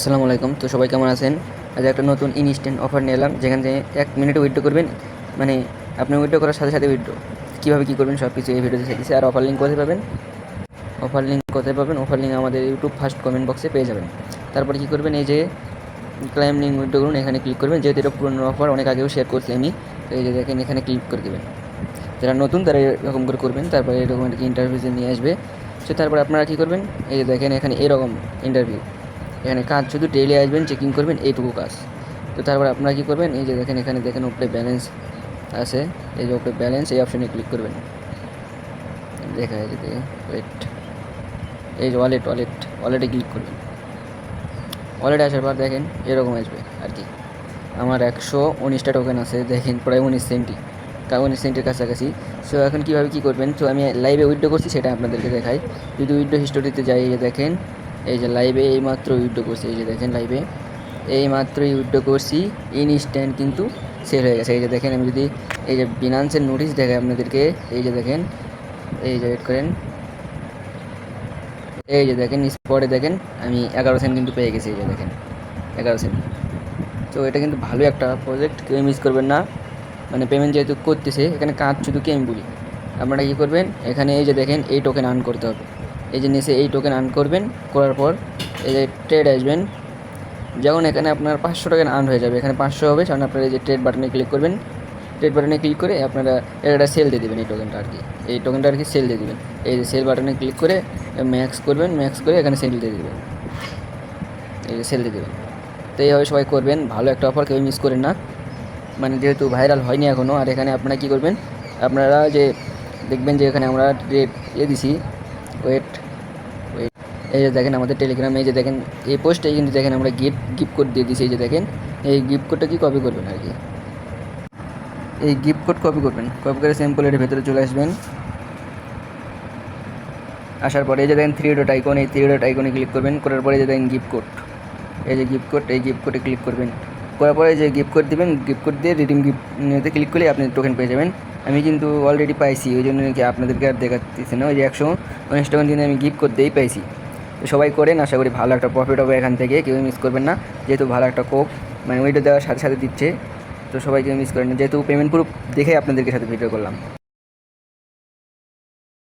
আসসালামু আলাইকুম। তো সবাই কেমন আছেন? আজ একটা নতুন ইনস্ট্যান্ট অফার নিয়ে এলাম, যেখান থেকে 1 মিনিটে উইথড্র করবেন। মানে আপনি উইথড্র করার সাথে সাথে উইথড্র কীভাবে কী করবেন সব কিছু এই ভিডিওতে শিখেছি। আর অফার লিঙ্ক কোথায় পাবেন? অফার লিঙ্ক আমাদের ইউটিউব ফার্স্ট কমেন্ট বক্সে পেয়ে যাবেন। তারপরে কী করবেন, এই যে ক্লাইম লিঙ্ক উইথড্র করুন, এখানে ক্লিক করবেন। যেহেতু এটা পুরনো অফার, অনেক আগেও শেয়ার করছি আমি, তো এই যে দেখেন এখানে ক্লিক করে দেবেন। যারা নতুন তারা এরকম করে করবেন। তারপরে এরকম আর কি ইন্টারভিউতে নিয়ে আসবে। তো তারপরে আপনারা কী করবেন, এই যে দেখেন এখানে এরকম ইন্টারভিউ, এখানে কাজ শুধু ডেইলি আসবেন, চেকিং করবেন, এইটুকু কাজ। তো তারপর আপনারা কী করবেন, এই যে দেখেন এখানে দেখেন উপরে ব্যালেন্স আছে, এই যে উপরে ব্যালেন্স, এই অপশানে ক্লিক করবেন। দেখা যায় যদি ওয়েট, এই যে ওয়ালেটে ক্লিক করবেন। ওয়ালেটে আসার পর দেখেন এরকম আসবে আর কি। আমার 119টা টোকেন আছে, দেখেন প্রায় 19 সেন্টের কাছাকাছি। সো এখন কীভাবে কী করবেন, তো আমি লাইভে উইথড্র করছি সেটা আপনাদেরকে দেখাই। যদি উইথড্র হিস্টোরিতে যাই, এই যে দেখেন, এই যে লাইভে এইমাত্র উইথড্র করছি, এই যে দেখেন লাইভে এইমাত্রই উইথড্র করছি, ইনস্ট্যান্ট কিন্তু সেল হয়ে গেছে। এই যে দেখেন, আমি যদি এই যে বিনান্সের নোটিশ দেখাই আপনাদেরকে, এই যে দেখেন, এই যে ওয়েট করেন, এই যে দেখেন স্পটে দেখেন আমি 11 সেন্ট কিন্তু পেয়ে গেছি। এই যে দেখেন 11 সেন্ট। তো এটা কিন্তু ভালো একটা প্রজেক্ট, কেউ মিস করবেন না। মানে পেমেন্ট যেহেতু করতেছে, এখানে কাজ শুধু কি আমি বলি, আপনারা কী করবেন, এখানে এই যে দেখেন এই টোকেন আর্ন করতে হবে। এই যে নিচে এই টোকেন আর্ন করবেন, করার পর এই যে ট্রেড আসবেন। যেমন এখানে আপনার 500 টোকেন আর্ন হয়ে যাবে, এখানে 500 হবে, কারণ আপনারা এই যে ট্রেড বাটনে ক্লিক করবেন। ট্রেড বাটনে ক্লিক করে আপনারা একটা সেল দিয়ে দেবেন, এই টোকেনটা আর কি, এই টোকেনটা আর কি সেল দিয়ে দেবেন। এই যে সেল বাটনে ক্লিক করে ম্যাক্স করবেন, ম্যাক্স করে এখানে সেল দিয়ে দেবেন, এই যে সেল দিয়ে দেবেন। তো এইভাবে সবাই করবেন, ভালো একটা অফার, কেউ মিস করেন না। মানে যেহেতু ভাইরাল হয়নি এখনও। আর এখানে আপনারা কী করবেন, আপনারা যে দেখবেন যে এখানে আমরা রেট দিছি, ওয়েট, এই যে দেখেন আমাদের টেলিগ্রামে, এই যে দেখেন এই পোস্টে কিন্তু দেখেন আমরা গিফট কোড দিয়ে দিছি। এই যে দেখেন এই গিফট কোডটা কি কপি করবেন আর কি, এই গিফট কোড কপি করবেন, কপি করে স্যাম্পল এর ভেতরে চলে আসবেন। আসার পরে এই যে দেখেন 3 ডট আইকন, এই 3 ডট আইকনে ক্লিক করবেন। করার পরে যে দেখেন গিফট কোড, এই যে গিফট কোড, এই গিফট কোডে ক্লিক করবেন। করার পরে যে গিফট কোড দেবেন, গিফট কোড দিয়ে রিডিম গিফট নিতে ক্লিক করলে আপনি টোকেন পেয়ে যাবেন। আমি কিন্তু অলরেডি পাইছি, ওই জন্য নাকি আপনাদেরকে আর দেখাচ্ছি না। ওই যে 119 টোকেন দিয়ে আমি গিফট কোড দিয়েই পাইছি। তো সবাই করেন, আশা করি ভালো একটা প্রফিট হবে এখান থেকে, কেউ মিস করবেন না। যেহেতু ভালো একটা কোপ মানে ওইটা দেওয়ার সাথে সাথে দিচ্ছে, তো সবাই কেউ মিস করেন না। যেহেতু পেমেন্ট প্রুফ দেখে আপনাদেরকে সাথে ভিডিও করলাম।